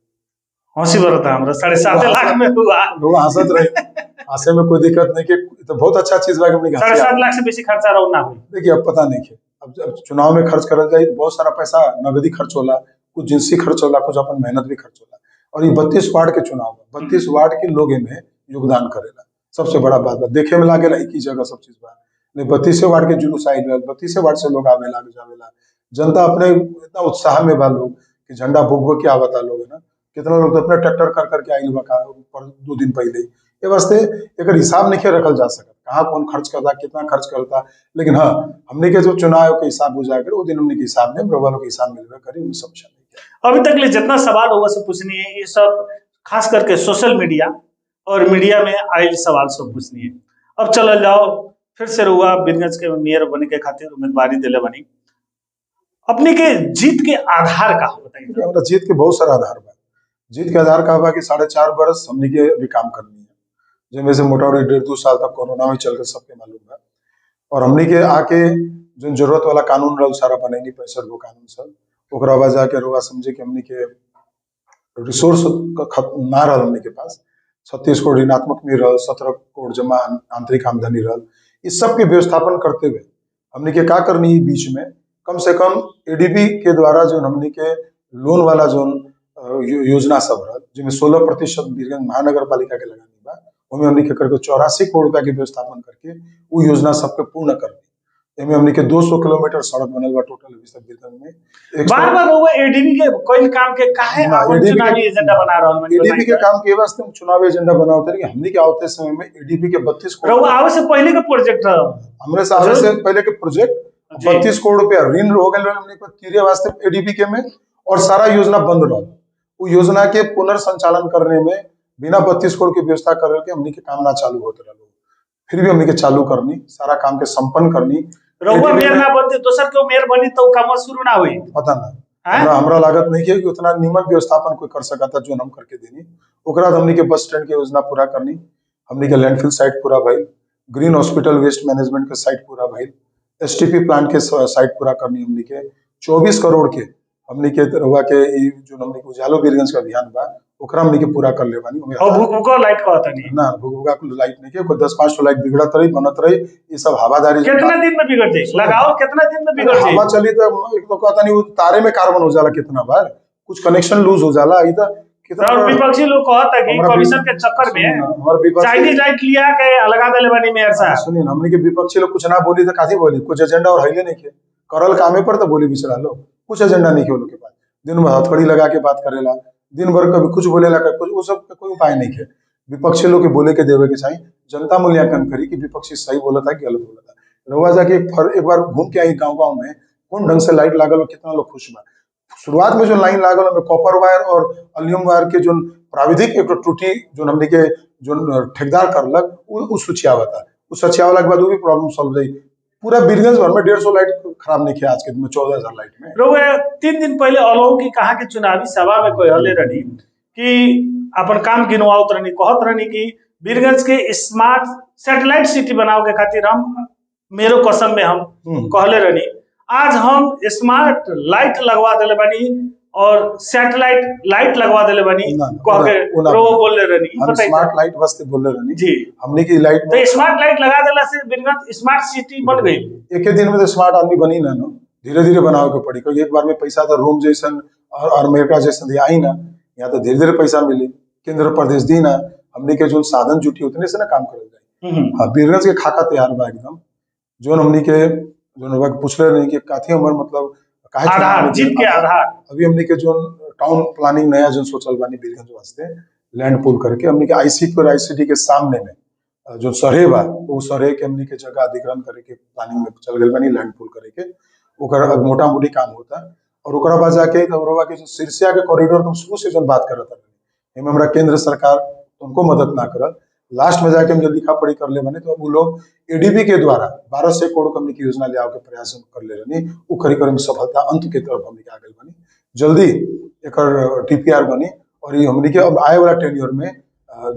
हंसी बरता हमरा 7.5 लाख में हुआ लोग हंसत रहे, हंसे में कोई दिक्कत नहीं के तो बहुत अच्छा चीज बा कि अपनी 7.5 लाख से बेसी खर्चा रहो ना हुई। देखिए अब पता नहीं है अब चुनाव में खर्च करल जाए बहुत सारा पैसा नगदी खर्च होला, कुछ जिनसी खर्च होला, कुछ अपन मेहनत भी खर्च होला। और ये 32 वार्ड के चुनाव 32 वार्ड के लोग में योगदान करेला सबसे बड़ा बात बा। देखे में लागेला एक ही जगह सब चीज बा, नहीं 32 वार्ड के जुलूस आई 32 वार्ड से लोग आवेला जावेला। जनता अपने इतना उत्साह में बा लोग कि झंडा भुग के आवता लोग है ना। कितना लोग तो अपने ट्रैक्टर कर करके आई बा 2 दिन पहले। ये वास्ते एक हिसाब नहीं रखल जा सकता कहाँ कौन खर्च करता कितना खर्च करता। लेकिन हाँ हमने के जो चुनाव के हिसाब बुझा कर वो दिन हमने के हिसाब में वालों के हिसाब मिलवे करी उन समस्या नहीं। अभी तक ले जितना सवाल होगा सब पूछनी है, ये सब खास करके सोशल मीडिया और मीडिया में आए सवाल सब पूछनी है। अब चल जाओ फिर से रुआ बीरगंज के मेयर बने के खातिर उम्मीदवारी दिले बनी, अपने के जीत के आधार का बताइए। हमारा जीत के बहुत सारा आधार बा। जीत के आधार का बा कि 4.5 बरस हमने के अभी काम करनी है, जिनमें से मोटामोटी 1.5-2 साल तक कोरोना में चल के सबके मालूम बा। और हमने के आके जो जरूरत वाला कानून रहा सारा बनैनी 65 गो कानून सब ओकरा बाद जाके रुआ समझे कि हमने के रिसोर्स ना रहा हमने के पास 36 करोड़ ऋणात्मक में रहा, 17 करोड़ जमा आंतरिक आमदनी रहा। इस सब के व्यवस्थापन करते हुए हमने के का करनी है बीच में कम से कम एडीबी के द्वारा जो हमने के लोन वाला जो योजना सब रहा जिसमें 16% बीरगंज महानगर पालिका के लगानी बा उनमें हमने के करके 84 करोड़ रुपया के व्यवस्थापन करके वो योजना सबके पूर्ण करनी। एमे हमने के 200 किलोमीटर सड़क बनल बा टोटल अभी तक बीरगंज में। बार बार वो एडीबी के कोई काम के काहे अपन चुनावी एजेंडा बना रहल बानी? एडीबी के काम के वास्ते हम चुनावी एजेंडा बनावत रही हमने के आवते समय में एडीबी के 32 करोड़ रहुआ आवे से पहले का प्रोजेक्ट हमरे से आवे से पहले के प्रोजेक्ट 32 करोड़ रुपया ऋण हो गए हमने को तीरे वास्ते एडीबी के में और सारा योजना बंद रहा। वो योजना के पुनर्संचालन करने में बिना 32 करोड़ की व्यवस्था कर के हमने के काम ना चालू होते रहा। फिर भी हमने के चालू करनी सारा काम के संपन्न करनी। रहुआ मेयर ना बनते दोसर के मेयर बनी तो काम शुरू ना हुई पता ना हमरा लागत नहीं कि उतना नियमन व्यवस्थापन कोई कर सका था जो हम करके देनी। ओकरा हमने के बस स्टैंड के योजना पूरा करनी हमने के लैंडफिल साइट पूरा भइल ग्रीन हॉस्पिटल वेस्ट मैनेजमेंट के साइट पूरा भइल एसटीपी प्लांट के साइट पूरा करनी हमने के 24 करोड़ के हमने के रहुआ के जो हमने के उजालो बीरगंज का अभियान बा ओकरा हमने के पूरा कर ले बानी। और भूखा लाइट कहता नहीं ना भूखा को लाइट नहीं के कोई 10-5 लाइट बिगड़त रही बनत रही ये सब हवादारी कितना दिन में बिगड़ जाए लगाओ कितना दिन में बिगड़ जाए हवा चली तो एक तो कहता नहीं तारे में कार्बन हो जाला कितना बार कुछ कनेक्शन लूज हो जाला ई तो कितना विपक्षी लोग कहता कि कमीशन के चक्कर में चाइनीज लाइट लिया के लगा देले बानी मेयर साहब। सुनिए हमने के विपक्षी लोग कुछ ना बोली तो काथी बोली कुछ एजेंडा और हइले नहीं के करल कामे पर तो बोली बिचरा लो कुछ एजेंडा नहीं के लोग के पास दिन भर हथकड़ी लगा के बात करेला दिन भर कभी कुछ बोलेला कुछ वो सब कोई उपाय नहीं है। विपक्षी लोग के बोले के देवे के चाहिए जनता मूल्यांकन करी कि विपक्षी सही बोला था कि गलत बोला था। रहुआ जाके एक बार घूम के आई गाँव में कौन ढंग से लाइट लागल कितना लोग खुश बा। शुरुआत में जो लाइन लागल में कॉपर वायर और अल्यूमिनियम वायर के जो प्राविधिक एक त्रुटि जो हमने के जो ठेकेदार करलक उ सुचियावा था उस सुचियावा के बाद वो भी प्रॉब्लम सॉल्व रही। पूरा बीरगंज भर में 150 लाइट खराब नहीं किया आज के दिन में 14,000 लाइट में। रोवे 3 दिन पहले अलौ की कहा कि चुनावी सभा में कोई हले रही कि अपन काम गिनवाओत रहनी कहत रहनी कि बीरगंज के स्मार्ट सैटेलाइट सिटी बनाओ के खातिर हम मेरो कसम में हम कहले रहनी आज हम स्मार्ट लाइट लगवा देले बानी और सैटेलाइट लाइट लगवा देले बानी कह के रो बोल रहनी हम स्मार्ट लाइट वास्ते बोल रहनी जी हमने की लाइट तो स्मार्ट लाइट लगा देला से बीरगंज स्मार्ट सिटी बन गई। एक ही दिन में तो स्मार्ट आदमी बनी ना धीरे धीरे बनावे के पड़ी क्योंकि एक बार में पैसा तो रोम जैसन और अमेरिका जैसन दिया ही ना यहाँ तो धीरे धीरे पैसा मिली केंद्र प्रदेश दी ना हमने के जो साधन जुटी उतने से ना काम करल जाए। हाँ बीरगंज के खाका तैयार बा एकदम जो हमने के जो पूछ रहे नहीं कि काथी हमार मतलब आधार जीत के आधार अभी हमने के जो टाउन प्लानिंग नया जो सोचल बानी बीरगंज वास्ते लैंड पूल करके हमने के आईसीपी और आईसीडी के सामने में जो सरे बा वो सरे के हमने के जगह अधिग्रहण करे के प्लानिंग में चल गए बानी लैंड पूल करे के ओकर अब मोटा मोटी काम होता और ओकरा बाद जाके तब के जो सिरसिया के कॉरिडोर हम शुरू से जो बात करत रहे हमरा केंद्र सरकार उनको मदद ना करल लास्ट में जाके हम जब लिखा पढ़ी कर ले बने तो अब वो लोग एडीबी के द्वारा 1200 करोड़ हमने की योजना ले के प्रयास कर ले रही वो कार्यक्रम सफलता अंत के तरफ हमने आगे बनी जल्दी एक टीपीआर बनी और ये हमने के अब आए वाला टेन्योर में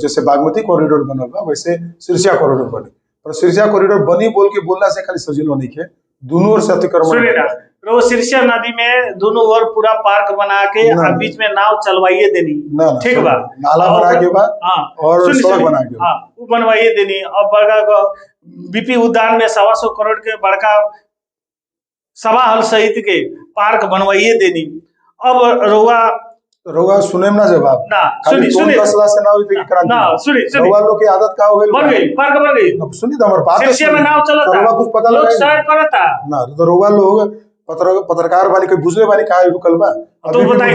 जैसे बागमती कॉरिडोर बनल बा वैसे सिरसिया कॉरिडोर बने पर सिरसिया कॉरिडोर बनी बोल के बोलना से खाली सजिलो नहीं के दोनों ओर से अतिक्रमण रो सिरसिया नदी में दोनों ओर पूरा पार्क बना के बीच में नाव चलवाइए देनी ठीक बा नाला बना के बा और सड़क बना के हां वो बनवाइए देनी और बड़का बीपी उद्यान में 125 करोड़ के बड़का सभा हल सहित के पार्क बनवाइए देनी। अब रउआ सुने ना जवाब ना सुनी कसला से ना हुई क्रांति ना सुनी रउआ लोग की आदत का हो गई बन गई पार्क बन गई सुनी तो हमर बात सिरसिया में नाव चलता रउआ कुछ पता लगा सर करता ना तो रउआ लोग पत्रकार वाली कोई बुझले वाली काहे रुकल बा तो बताइए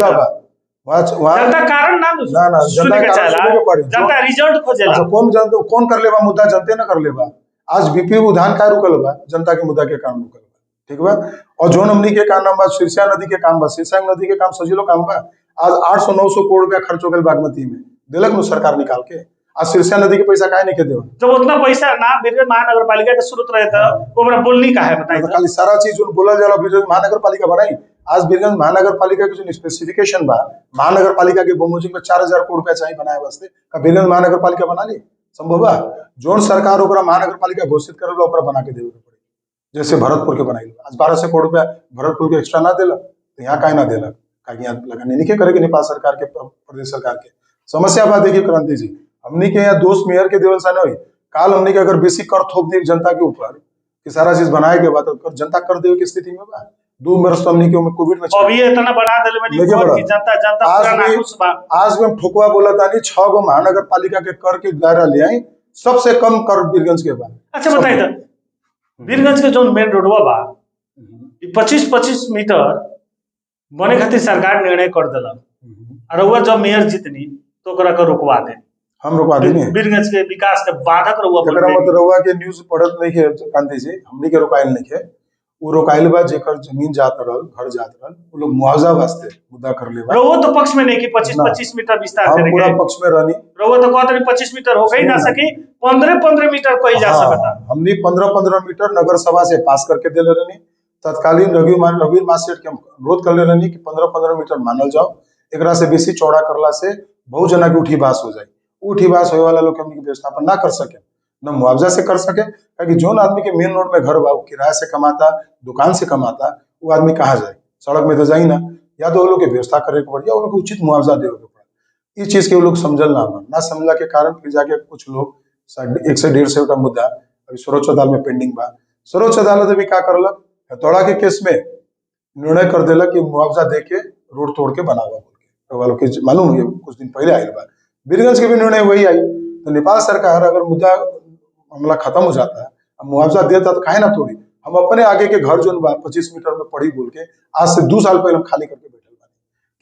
वहां जनता कारण ना जनता कारण जनता रिजल्ट खोजेला कौन कर लेबा मुद्दा जनते ना कर लेबा आज बीपी उद्यान का रुकल बा जनता के मुद्दा के कारण रुकल बा ठीक बा और जोन हमनी के का नाम बा सिरसिया नदी के काम बा सिरसिया नदी के काम सजिलो काम बा आज 800-900 करोड़ रुपया खर्च हो गए बागमती में दिलक नु सरकार निकाल के आज सिरसिया नदी के पैसा काहे नहीं के देव जब उतना पैसा ना बीरगंज महानगर पालिका के स्रोत रहे था ओकरा बोलनी काहे बताई खाली सारा चीज जो बोला जाला बीरगंज महानगर पालिका बनाई आज बीरगंज महानगर पालिका के जो स्पेसिफिकेशन बा महानगर पालिका के बोमोजी में 4000 करोड़ रुपया चाहिए बनाए वास्ते का बीरगंज महानगर पालिका बना ली संभव बा जोन सरकार ओकरा महानगर पालिका घोषित करल ओकरा बना के देवे के पड़ी जैसे भरतपुर के बनाई आज 1200 करोड़ रुपया भरतपुर के एक्स्ट्रा ना देला तो यहाँ काहे ना देला काहे यहाँ लगाने नहीं करे के नेपाल सरकार के प्रदेश सरकार के समस्या बात देखिए क्रांति जी हमने के यहाँ दोस्त मेयर के देवल सा नहीं काल हमने के अगर बेसिक कर थोप दी जनता के ऊपर कि सारा चीज बनाए के बाद कर जनता कर देवे की स्थिति में बा। 2 वर्ष तो हमनी के कोविड में अभी इतना बढ़ा देले बनी लेके कर बढ़ा। की जनता जनता आज पूरा भी- नाखुश बा। आज भी हम ठोकुआ बोला तानी 6 गो महानगर पालिका के कर के दायरा ले आई, सबसे कम कर बीरगंज के बा। अच्छा बताई तो वीरगंज के जो मेन रोडवा बा 25-25 मीटर बने खातिर सरकार निर्णय कर दिलक और रउआ जब मेयर जीतनी तो ओकरा के रोकवा दे। हम रुकवा देनी वीरगंज के विकास के बाधक रउआ बन एकरा गई। मत रउआ के न्यूज पढ़त नहीं है कांति जी, हमनी के रोकाइल नहीं है। वो रोकाइल बा जेकर जमीन जात रहल, घर जात रहल, वो लोग मुआवजा वास्ते मुद्दा कर ले बा। रउआ तो पक्ष में नहीं कि ना। 25-25 मीटर विस्तार हम करे पूरा के। पक्ष में रहनी। रउआ तो कहत रही 25 मीटर हो गई ना सुनिए ना। सकी 15-15 मीटर कोई जा हाँ, सकता। हमनी 15-15 मीटर नगर सभा से पास करके देले रहनी। तत्कालीन रघुवीर मासेठ के हम अनुरोध कर ले रहनी कि 15-15 मीटर मानल जाओ। एकरा से बेसी चौड़ा करला से बहुत जना के उठी बास हो जाए। उठी बास होए वाला लोग के हमनी के व्यवस्थापन ना कर सके, न मुआवजा से कर सके। क्योंकि जोन आदमी के मेन रोड में घर बा, वो किराया से कमाता, दुकान से कमाता, वो आदमी कहाँ जाए? सड़क में तो जाई ना। या तो वो लोग के व्यवस्था करे के पड़ी या वो लोग के उचित मुआवजा देवे के पड़ी। इस चीज के वो लोग समझल ना समझला के कारण फिर जाके कुछ लोग 1 से 1.5 का मुद्दा अभी सर्वोच्च अदालत में पेंडिंग बा। सर्वोच्च अदालत अभी का करलक, हथौड़ा के केस में निर्णय कर देलक कि मुआवजा दे के रोड तोड़ के बनावा बोल के। वालों के मालूम है कुछ दिन पहले आयल बा। वीरगंज के भी निर्णय वही आई। तो नेपाल सरकार अगर मुद्दा मामला खत्म हो जाता है, अब मुआवजा देता तो काहे ना तोड़ी। हम अपने आगे के घर जोन बा 25 मीटर में पड़ी बोल के आज से 2 साल पहले हम खाली करके बैठल बा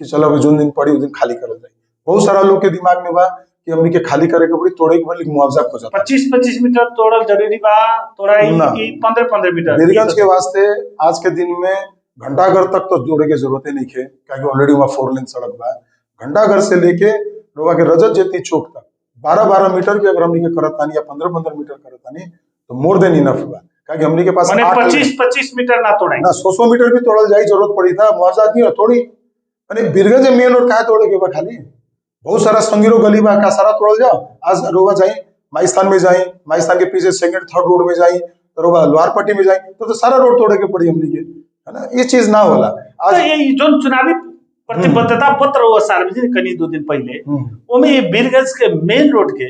कि चलो अभी जोन दिन पड़ी उस दिन खाली करल जाए। बहुत सारा लोग के दिमाग में बा कि हमनी के खाली करे के पड़ी, तोड़े के पड़ी, मुआवजा खो जाता। 25-25 मीटर तोड़ल जरूरी बा तोड़ाई ना। की 15-15 मीटर। वीरगंज के वास्ते आज के दिन में घंटाघर तक तो जोड़े के जरूरत ही नहीं है, क्योंकि ऑलरेडी वहाँ 4 लेन सड़क बा। घंटाघर से लेके लोगा के रजत जेती चौक तक 12-12 मीटर की अगर हमनी के करतानी या 15-15 मीटर करतानी तो मोर देन इनफ बा। क्योंकि हमनी के पास माने 8 लेन 25-25 मीटर ना तोड़ाई ना 100 मीटर भी तोड़ल जाई, जरूरत पड़ी था मुआवजा दी थोड़ी। माने वीरगंज में मेन रोड काहे तोड़े के बा? खाली बहुत सारा संगीरो गली बा का सारा तोड़ल जाओ। आज रोवा जाई माइस्थान में जाई, माइस्थान के पीछे सेकंड थर्ड रोड में जाई, तो रोवा लोहारपट्टी में जाई, तो सारा रोड तोड़े के पड़ी हमनी के, है ना। ये चीज ना होला। तो ये जो चुनावी प्रतिबद्धता पत्र वो सार्वजनिक कनी 2 दिन पहले ओमे ये वीरगंज के मेन रोड के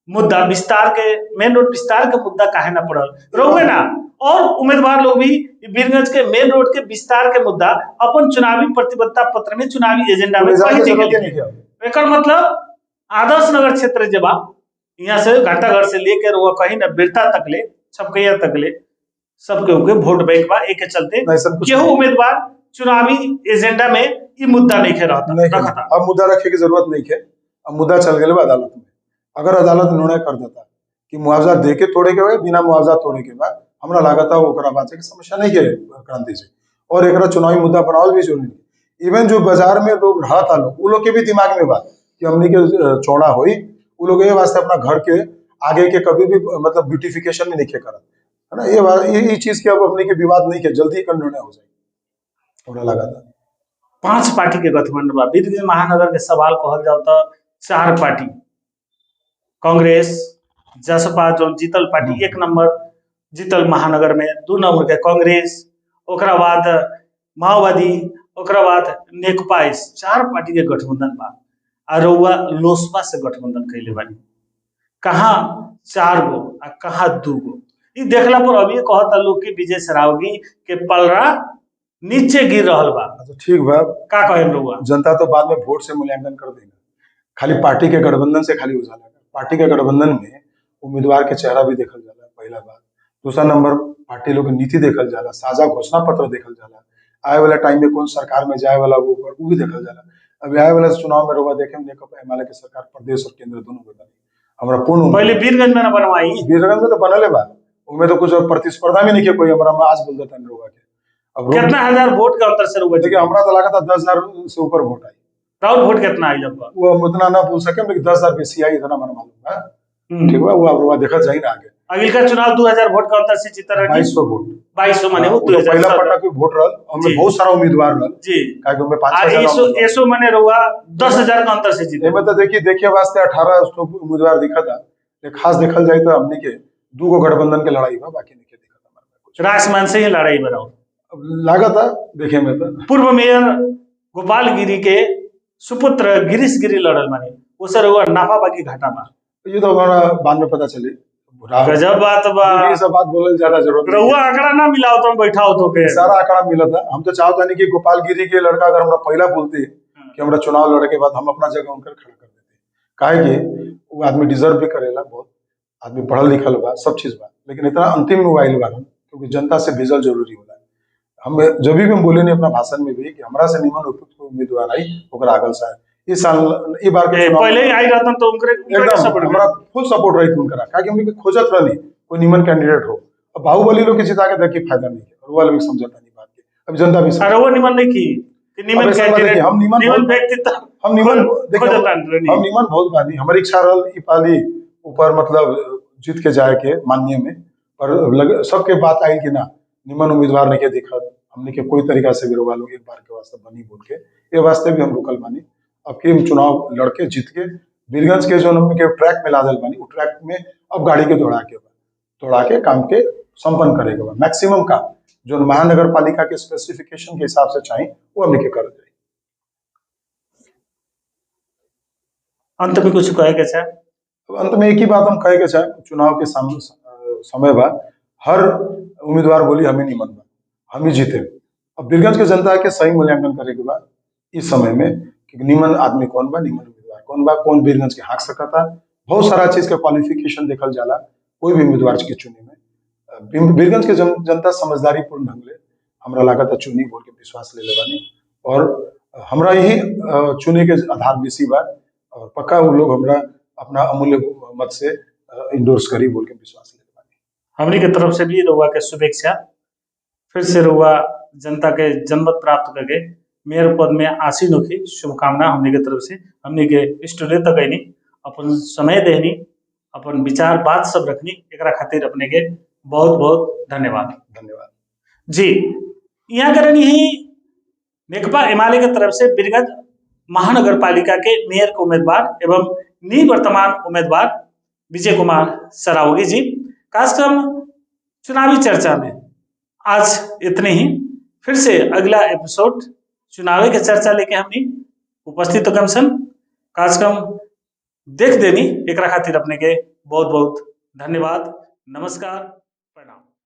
मुद्दा विस्तार के मेन रोड विस्तार के मुद्दा काहे ना पड़ल रहुए ना। और उम्मीदवार लोग भी वीरगंज के मेन रोड के विस्तार के मुद्दा अपन चुनावी प्रतिबद्धता पत्र में चुनावी एजेंडा में एकर मतलब आदर्श नगर क्षेत्र जे बा यहाँ से घंटाघर से लेकर वो कहीं ना बिरता तक ले छपकैया तक ले सबके उके वोट बैंक बा। एक के चलते केहू उम्मीदवार चुनावी एजेंडा में ये मुद्दा नहीं रखता। अब मुद्दा रखे की जरूरत नहीं है। अब मुद्दा चल गए अदालत में। अगर अदालत निर्णय कर देता कि मुआवजा दे के तोड़े के बाद बिना मुआवजा तोड़े के बाद हमरा लागत है ओकरा बात की समस्या नहीं है क्रांति जी। और एक चुनावी मुद्दा बनावल भी जरूरी नहीं। इवन जो बाजार में लोग रहता लोग वो लोग के भी दिमाग में बात कि हमनी के चौड़ा हुई, वो लोग ये वास्ते अपना घर के आगे के कभी भी मतलब ब्यूटिफिकेशन में नहीं करत, है ना। ये चीज के अब हमनी के विवाद नहीं के जल्दी का निर्णय हो जाए थोड़ा लगा था। 5 पार्टी के गठबंधन बा। वीरगंज महानगर के सवाल कहल जाओ तो 4 पार्टी कांग्रेस जसपा जो जीतल पार्टी 1 नंबर जीतल महानगर में, 2 नंबर के कांग्रेस, ओकरा बाद माओवादी, ओकरा बाद नेकपा, 4 पार्टी के गठबंधन बा। और रउआ लोसपा से गठबंधन कैले बानी। कहाँ 4 गो आ कहाँ 2 गो। ई देखला पर अभी कहता लोग कि विजय सरावगी के पलरा नीचे गिर रहल बा। तो ठीक बा, का कहें रउआ? जनता तो बाद में वोट से मूल्यांकन कर देगा। खाली पार्टी के गठबंधन से खाली हो जाला। पार्टी के गठबंधन में उम्मीदवार के चेहरा भी देखल जाला, पहला बात। दूसरा नंबर पार्टी लोग नीति देखल जाला, साझा घोषणा पत्र देखल जाला, आए वाला टाइम में कौन सरकार में जाए वाला वो भी देखल जाला। अभी आए वाला चुनाव में रोवा देखे नेकपा एमएलए के सरकार प्रदेश और केंद्र दोनों में बनी। हमरा पूर्ण पहले वीरगंज में ना बनवाई, वीरगंज में तो बनले बा, उनमें तो कुछ प्रतिस्पर्धा भी नहीं किया कोई। हमरा आज बोल देता नहीं रोवा के अब कितना हजार वोट के अंतर से रोवा। देखिए हमरा तो लगा था 10,000 से ऊपर वोट आई। राउंड वोट कितना आई लगभग वो उतना ना बोल सके, लेकिन 10,000 बेसी आई इतना मन मालूम है। ठीक बा, वो रोवा देखा जाए ना आगे। अगिल का चुनाव 2000 वोट का अंतर से जीता रही। 2200 वोट 2200 माने वो 2000 पहला पटक भी वोट रहल, उनमें बहुत सारा उम्मीदवार रहल जी। काहे उनमें 5-6 ऐसो माने रहुआ 10,000 का अंतर से जीते। एमे तो देखिए वास्ते 18 उम्मीदवार दिखा था। एक खास देखल जाए तो हमने के 2 गो गठबंधन के लड़ाई बा, बाकी नहीं के दिखा था हमारे कुछ रासमान से ही लड़ाई बराओ। अब लगा था देखे में तो पूर्व मेयर गोपाल गिरी के सुपुत्र गिरीश गिरी लड़ल माने वो सर हुआ नाफा बाकी घाटा बा। ये तो हमारा बाद में पता चली गजब बात बा। ये सब बात बोलल ज्यादा जरूरत नहीं रहुआ आंकड़ा ना मिला हो तो हम बैठा हो तो के है। सारा आंकड़ा मिला था। हम तो चाहता नहीं कि गोपाल गिरी के लड़का अगर हमरा पहला बोलते कि हमरा चुनाव लड़े के बाद हम अपना जगह उनकर खड़ा कर देते, काहे कि वो आदमी डिजर्व भी करेला, बहुत आदमी पढ़ल लिखल बा, सब चीज बा, लेकिन इतना अंतिम में आइल बा क्योंकि जनता से भेजल जरूरी होला। हम जब भी हम बोले नहीं अपना भाषण में भी कि हमरा से निमन उपयुक्त उम्मीदवार आई ओकरा आगल से इस साल ई बार के चुनाव पहले ही आई रहतन तो उनके एकदम सपोर्ट हमरा फुल सपोर्ट रही उनकरा, काहे हमनी के खोजत रहनी कोई निमन कैंडिडेट हो। अब बाहुबली लोग के जिता के देखी फायदा नहीं है, और वो लोग समझता नहीं बात के। अब जनता भी अरे वो निमन नहीं की कि निमन कैंडिडेट हम निमन व्यक्तित्व हम निमन हम निमन बहुत बानी। हमारी इच्छा रहल ई पाली ऊपर मतलब जीत के जाए के माननीय में, पर सबके बात आई कि ना निमन उम्मीदवार नहीं के दिखत, हमने के कोई तरीका से गिरवा लोग एक बार के वास्ते बनी बोल के ये वास्ते भी हम रुकल बानी। अब के हम चुनाव लड़के जीत के वीरगंज के जो हमने के ट्रैक में लादल बानी, वो ट्रैक में अब गाड़ी के दौड़ा के काम के संपन्न करेगा बा। मैक्सिमम काम जो महानगर पालिका के स्पेसिफिकेशन के हिसाब से चाहिए वो हमने के कर जाए। अंत में कुछ कहे के चाहे? अंत में एक ही बात हम कहे के चाहे, चुनाव के समय बाद हर उम्मीदवार बोली हमें नहीं मन बा, हम ही जीते। अब वीरगंज के जनता के सही मूल्यांकन करे के बाद इस समय में कि निमन आदमी कौन बा, निमन उम्मीदवार कौन बा, कौन वीरगंज के हाँक सकता, बहुत सारा चीज के क्वालिफिकेशन देखल जाला कोई भी उम्मीदवार के चुने में। वीरगंज के जनता समझदारी पूर्ण ढंग ले हमरा लागत चुनी बोल के विश्वास ले बानी, और हमरा यही चुने के आधार बेसी बा, और पक्का वो लोग हमरा अपना अमूल्य मत से इंडोर्स करी बोल के विश्वास ले बानी। हमनी के तरफ से भी रहुआ के शुभेच्छा। फिर से रहुआ जनता के जनमत प्राप्त करके मेयर पद में आसीन होखी, शुभकामना हमनी के तरफ से। हमनी के स्टूडियो तक आईनी, अपन समय देनी, अपन विचार बात सब रखनी, एकरा खातिर अपने के बहुत बहुत धन्यवाद। धन्यवाद जी। यहाँ करनी ही नेकपा एमाले के तरफ से वीरगंज महानगर पालिका के मेयर के उम्मीदवार एवं निवर्तमान उम्मीदवार विजय कुमार सरावगी जी। कार्यक्रम चुनावी चर्चा में आज इतने ही। फिर से अगला एपिसोड चुनावी के चर्चा लेके हमनी उपस्थित होकम सन। कार्यक्रम देख देनी एकरा खातिर अपने के बहुत बहुत धन्यवाद। नमस्कार, प्रणाम।